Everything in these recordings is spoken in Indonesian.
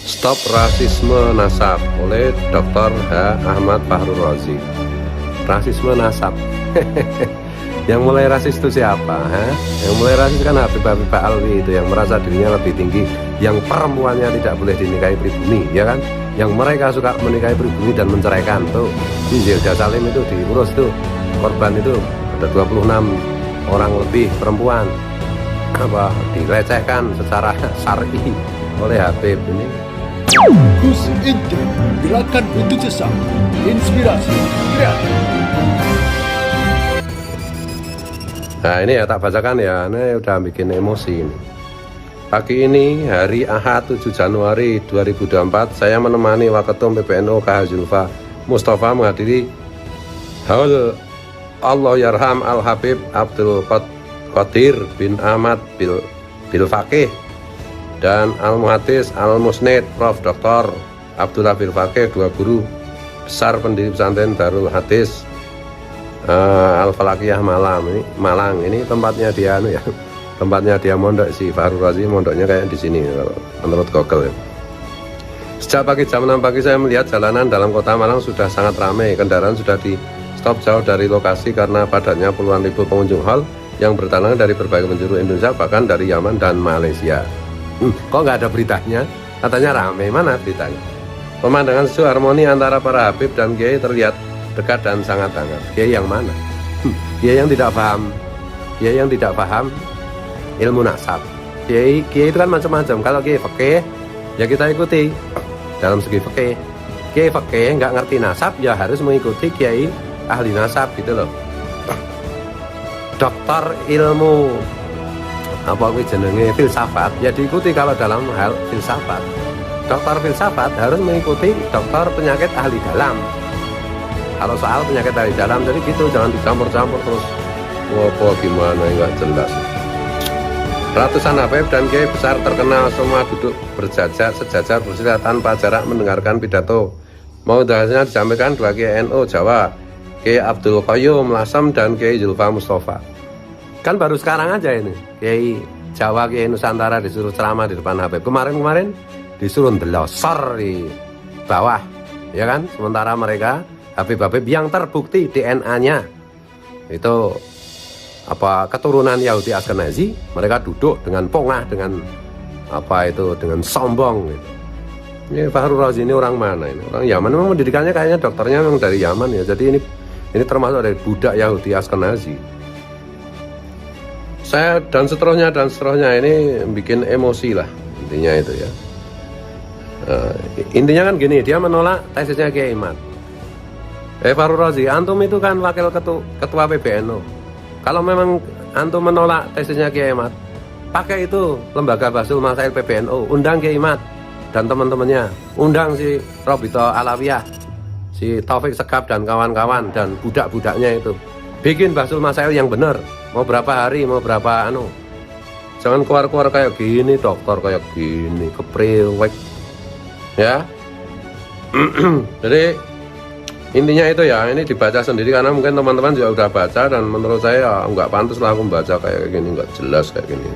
Stop Rasisme Nasab oleh Dr. H. Ahmad Fahrul Razi. Rasisme nasab. Yang mulai rasis itu siapa? Yang mulai rasis kan Habib Alwi itu, yang merasa dirinya lebih tinggi, yang perempuannya tidak boleh dinikahi pribumi, ya kan? Yang mereka suka menikahi pribumi dan menceraikan tuh. Di Zilda Salim itu diurus tuh, korban itu ada 26 orang lebih perempuan, dilecehkan secara syar'i oleh Habib ini. Gus Indah, gerakan untuk sesama, inspirasi kreatif. Nah ini ya tak bacakan ya, ini udah bikin emosi ini. Pagi ini hari Ahad 7 Januari 2024, saya menemani Waketum PBNU KH Zulfa Mustafa menghadiri haul Allah Yarham Al Habib Abdul Qadir bin Ahmad Bil Faqih dan Al Muhaddis Al Musnid Prof. Dr. Abdullah Bil Faqih, dua guru besar pendiri pesantren Darul Hadis Al Falakiyah Malang. Ini tempatnya dia ya. Tempatnya dia mondok, si Fahrul Razi mondoknya kayak di sini kalau menurut Google ya. Sejak pagi jam 6 pagi saya melihat jalanan dalam kota Malang sudah sangat ramai. Kendaraan sudah di stop jauh dari lokasi karena padatnya puluhan ribu pengunjung hall yang berdatangan dari berbagai penjuru Indonesia, bahkan dari Yaman dan Malaysia. Kok nggak ada beritanya? Katanya ramai, mana beritanya? Pemandangan sejuk harmoni antara para Habib dan Kiai terlihat dekat dan sangat hangat. Kiai yang mana? Kiai yang tidak paham. Kiai yang tidak paham ilmu nasab. Kiai itu kan macam-macam. Kalau kiai fikih ya kita ikuti dalam segi fikih. Kiai fikih nggak ngerti nasab ya harus mengikuti kiai ahli nasab gitu loh. Dokter ilmu apa jenenge filsafat ya diikuti kalau dalam hal filsafat. Dokter filsafat harus mengikuti dokter penyakit ahli dalam. Kalau soal penyakit ahli dalam jadi gitu, jangan dicampur-campur terus. Apa gimana nggak jelas. Ratusan Habib dan Kiai besar terkenal semua duduk berjajar sejajar bersila tanpa jarak mendengarkan pidato. Maudahnya disampaikan dua Kiai NU Jawa, Kiai Abdul Qayyum Lasem dan Kiai Zulfa Mustafa. Kan baru sekarang aja ini Kiai Jawa, Kiai Nusantara disuruh ceramah di depan Habib. Kemarin disuruh ndelosor di bawah, ya kan? Sementara mereka Habib-Habib yang terbukti DNA-nya itu keturunan Yahudi Askenazi, mereka duduk dengan pongah, dengan dengan sombong gitu. Ini Fahrul Razi ini orang mana ini? Orang Yaman. Memang pendidikannya kayaknya dokternya memang dari Yaman ya. Jadi ini termasuk dari budak Yahudi Askenazi. Saya dan seterusnya ini bikin emosi lah intinya itu ya. Intinya kan gini, dia menolak tesisnya Kiai Imad. Fahrul Razi, antum itu kan wakil ketua PBNU. Kalau memang antum menolak tesisnya Kiai Imad, pakai itu lembaga Basul Masail PBNU, undang Kiai Imad dan teman-temannya, undang si Robito Alawiyah, si Taufik Sekap dan kawan-kawan dan budak-budaknya itu, bikin Basul Masail yang benar. Mau berapa hari, mau berapa jangan keluar-keluar kayak gini, dokter kayak gini, kepriwek ya. Jadi intinya itu ya, ini dibaca sendiri karena mungkin teman-teman juga udah baca dan menurut saya nggak pantas lah aku baca kayak gini, nggak jelas kayak gini.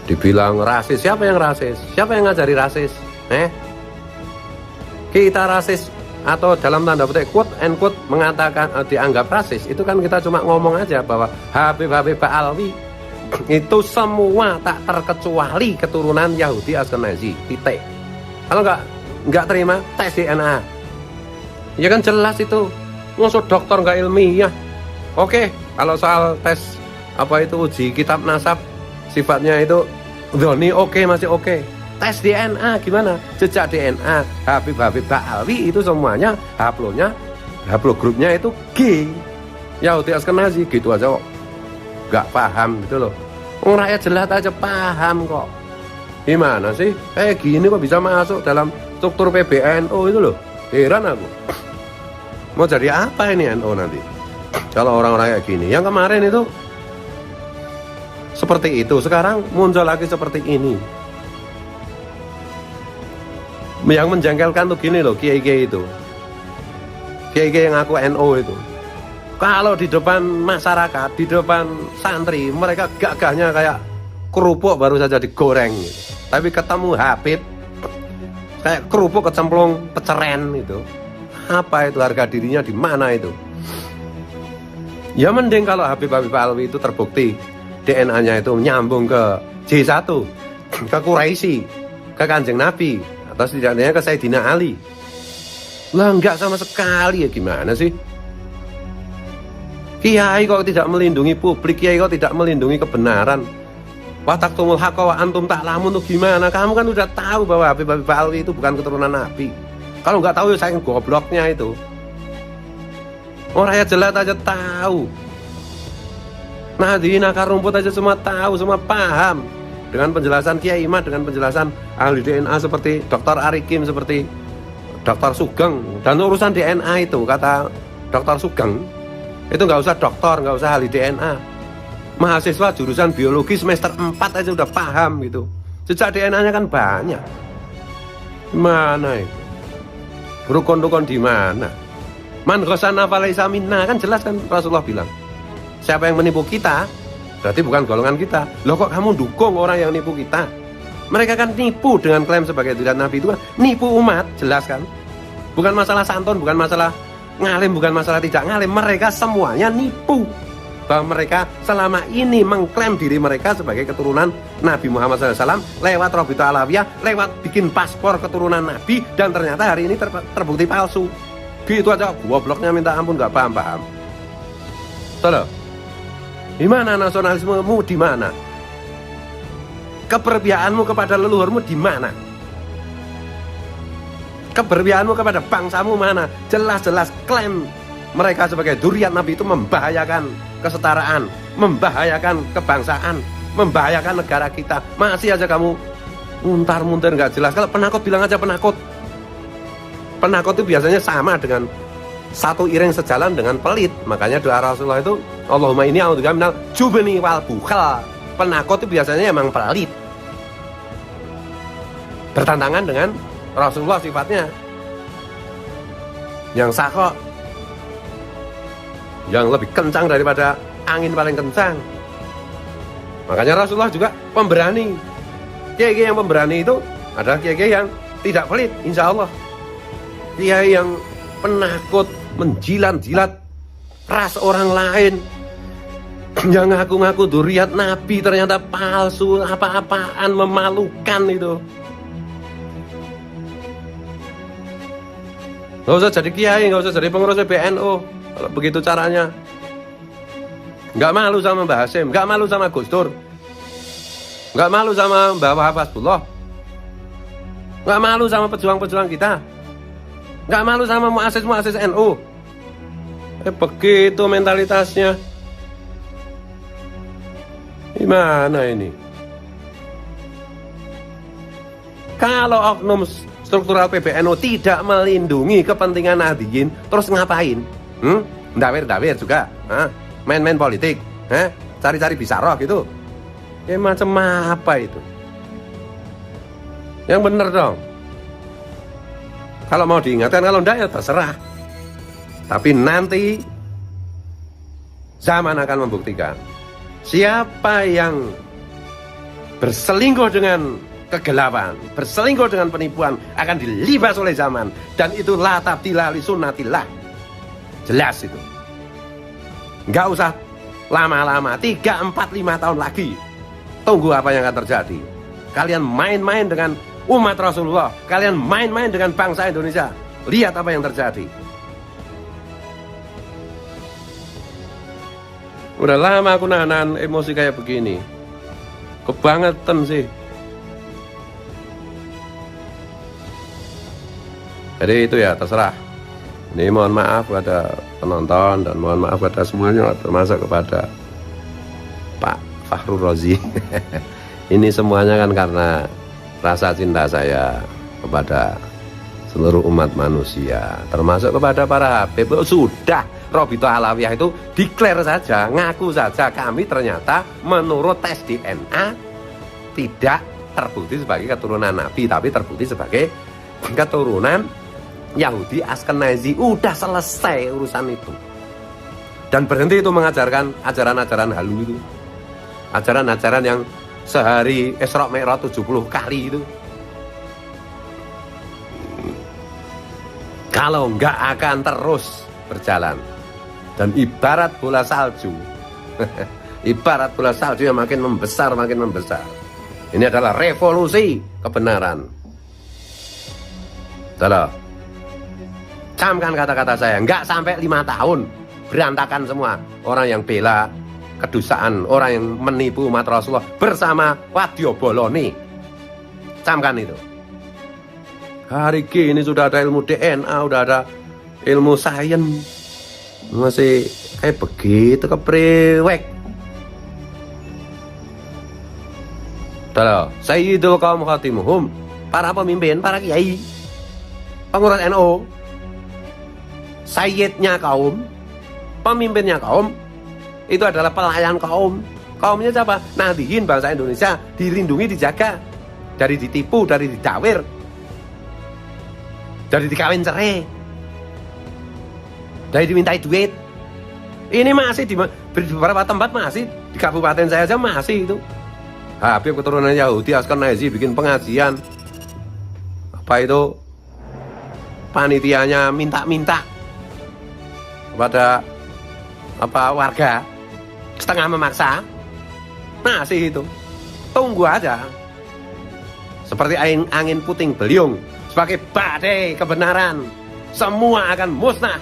Dibilang rasis, siapa yang rasis? Siapa yang ngajari rasis? Kita rasis atau dalam tanda petik quote and quote mengatakan dianggap rasis, itu kan kita cuma ngomong aja bahwa Habib Alwi itu semua tak terkecuali keturunan Yahudi Askenazi, titik. Kalau nggak terima tes DNA, ya kan jelas itu. Maksud dokter nggak ilmiah. Oke, kalau soal tes uji kitab nasab sifatnya itu dhoni, masih oke. Tes DNA gimana? Jejak DNA Habib Alwi itu semuanya haplogrupnya itu G. Yahudi Askenazi gitu aja kok. Nggak paham gitu loh. Rakyat jelas aja paham kok. Gimana sih? Kayak gini kok bisa masuk dalam struktur PBNU itu loh. Heran aku. Mau jadi apa ini NU nanti? Kalau orang-orang kayak gini. Yang kemarin itu seperti itu, sekarang muncul lagi seperti ini. Yang menjengkelkan tuh gini loh, kiai-kiai itu. Kiai-kiai yang aku NU itu. Kalau di depan masyarakat, di depan santri, mereka gagahnya kayak kerupuk baru saja digoreng gitu. Tapi ketemu Habib kayak kerupuk kecemplung peceren itu. Apa itu harga dirinya di mana itu? Ya mending kalau Habib Alwi itu terbukti DNA-nya itu nyambung ke J1, ke Quraisy, ke Kanjeng Nabi, atau setidaknya ke Sayyidina Ali. Lah enggak sama sekali, ya gimana sih? Kiai kok tidak melindungi publik, kiai kok tidak melindungi kebenaran. Wataktumul haqqa wa antum ta'lamun tuh gimana? Kamu kan udah tahu bahwa Habib Alwi itu bukan keturunan Nabi. Kalau nggak tahu ya saking gobloknya itu. Orang rakyat jelas aja tahu. Nahdien akar rumput aja semua tahu, semua paham. Dengan penjelasan Kiai Imad, dengan penjelasan ahli DNA seperti Dr. Arikim, seperti Dr. Sugeng. Dan urusan DNA itu, kata Dr. Sugeng, itu nggak usah dokter, nggak usah ahli DNA. Mahasiswa jurusan biologi semester 4 aja udah paham gitu. Jejak DNA-nya kan banyak. Mana itu? Rukun-rukun di mana? Man ghasana falaysa minna, kan jelas kan Rasulullah bilang. Siapa yang menipu kita, berarti bukan golongan kita. Loh kok kamu dukung orang yang nipu kita? Mereka kan nipu dengan klaim sebagai zuriat Nabi itu kan nipu umat, jelas kan? Bukan masalah santun, bukan masalah ngalim, bukan masalah tidak ngalim. Mereka semuanya nipu. Bahwa mereka selama ini mengklaim diri mereka sebagai keturunan Nabi Muhammad SAW lewat Robito Alawiyah, lewat bikin paspor keturunan Nabi, dan ternyata hari ini terbukti palsu. Gitu aja, gobloknya minta ampun, nggak paham-paham. Betul? Di mana nasionalismemu? Di mana? Keberpihakanmu kepada leluhurmu di mana? Keberpihakanmu kepada bangsamu mana? Jelas-jelas klaim mereka sebagai dzurriyyah Nabi itu membahayakan kesetaraan, membahayakan kebangsaan, membahayakan negara kita. Masih aja kamu muntar-muntir nggak jelas. Kalau penakut bilang aja penakut. Penakut itu biasanya sama dengan satu iring sejalan dengan pelit. Makanya doa Rasulullah itu Allahumma inni a'udzubika minal jubni wal bukhal. Penakut itu biasanya emang pelit, bertantangan dengan Rasulullah sifatnya yang sakok, yang lebih kencang daripada angin paling kencang. Makanya Rasulullah juga pemberani. Kiai-kiai yang pemberani itu adalah kiai-kiai yang tidak pelit, insya Allah. Kiai yang penakut, menjilat-jilat ras orang lain, yang ngaku-ngaku dzurriyyat Nabi ternyata palsu, apa-apaan, memalukan itu. Gak usah jadi kiai, gak usah jadi pengurus PBNU kalau begitu caranya. Gak malu sama Mbah Hasyim, gak malu sama Gus Dur, gak malu sama Mbah Wahab Hasbullah, gak malu sama pejuang-pejuang kita, gak malu sama muassis-muassis NU. Begitu mentalitasnya. Gimana ini? Kalau oknum struktural PBNU tidak melindungi kepentingan Nahdien, terus ngapain? Dawir-dawir juga, main-main politik, cari-cari bisaroh gitu. Ya macam apa itu? Yang bener dong. Kalau mau diingatkan, kalau enggak ya terserah. Tapi nanti zaman akan membuktikan siapa yang berselingkuh dengan kegelapan, berselingkuh dengan penipuan akan dilibas oleh zaman. Dan itu la tabdila li sunnatillah. Jelas itu. Nggak usah lama-lama, 3, 4, 5 tahun lagi. Tunggu apa yang akan terjadi. Kalian main-main dengan umat Rasulullah, kalian main-main dengan bangsa Indonesia. Lihat apa yang terjadi. Udah lama aku nahan emosi kayak begini. Kebangetan sih. Jadi itu ya terserah. Ini mohon maaf kepada penonton dan mohon maaf kepada semuanya, termasuk kepada Pak Fakhrul Razi. Ini semuanya kan karena rasa cinta saya kepada seluruh umat manusia, termasuk kepada para Habib. Sudah, Robito Alawiyah itu declare saja, ngaku saja, kami ternyata menurut tes DNA tidak terbukti sebagai keturunan Nabi, tapi terbukti sebagai keturunan Yahudi Askenazi. Udah selesai urusan itu. Dan berhenti itu mengajarkan ajaran-ajaran halu itu, ajaran-ajaran yang sehari Isra Mi'raj 70 kali itu. Kalau nggak akan terus berjalan. Dan ibarat bola salju, ibarat bola salju yang makin membesar, makin membesar. Ini adalah revolusi kebenaran. Salah. Camkan kata-kata saya, nggak sampai 5 tahun berantakan semua. Orang yang bela kedustaan, orang yang menipu umat Rasulullah bersama Wadya Boloni. Camkan itu. Hari ini sudah ada ilmu DNA, sudah ada ilmu sains. Masih kayak begitu kepriwek. Salah. Sayyidul kaum khatimuhum, para pemimpin, para kiai, pengurus NU, sayyidnya kaum, pemimpinnya kaum, itu adalah pelayan kaum. Kaumnya siapa? Nadihin bangsa Indonesia, dilindungi, dijaga dari ditipu, dari didawir, dari dikawin cerai, dari dimintai duit. Ini masih di beberapa tempat, masih di kabupaten saya aja masih itu. Habib keturunan Yahudi, Askenazi bikin pengajian. Apa itu? Panitianya minta-minta kepada warga, setengah memaksa. Masih itu. Tunggu aja. Seperti angin puting beliung, sebagai badai kebenaran, semua akan musnah.